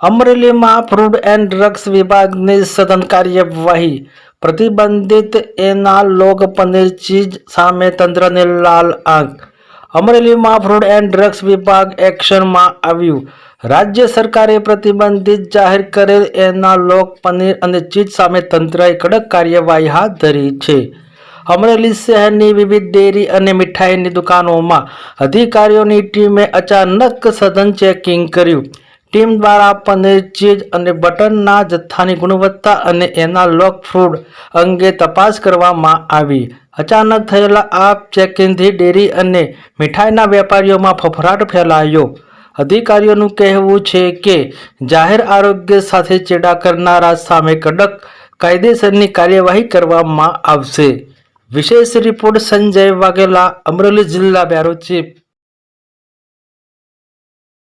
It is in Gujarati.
અમરેલીમાં ફૂડ એન્ડ ડ્રગ્સ વિભાગની સઘન કાર્યવાહી, પ્રતિબંધિત એનાલોગ પનીર ચીઝ સામે તંત્રને લાલ આંખ। અમરેલીમાં ફૂડ એન્ડ ડ્રગ્સ વિભાગ એક્શનમાં આવ્યું। રાજ્ય સરકારે પ્રતિબંધિત જાહેર કરેલ એનાલોગ પનીર અને ચીઝ સામે તંત્રએ કડક કાર્યવાહી હાથ ધરી છે। અમરેલી શહેરની વિવિધ ડેરી અને મીઠાઈની દુકાનોમાં અધિકારીઓની ટીમે અચાનક સઘન ચેકિંગ કર્યું। ટીમ દ્વારા પનીર, ચીઝ અને બટરના જથ્થાની ગુણવત્તા અને એનાલોગ ફૂડ અંગે તપાસ કરવામાં આવી। અચાનક થયેલા આ ચેકિંગથી ડેરી અને મીઠાઈના વેપારીઓમાં ફફડાટ ફેલાયો। અધિકારીઓનું કહેવું છે કે જાહેર આરોગ્ય સાથે ચેડા કરનારા સામે કડક કાયદેસરની કાર્યવાહી કરવામાં આવશે। વિશેષ રિપોર્ટ સંજય વાઘેલા, અમરેલી જિલ્લા બ્યુરો ચીફ।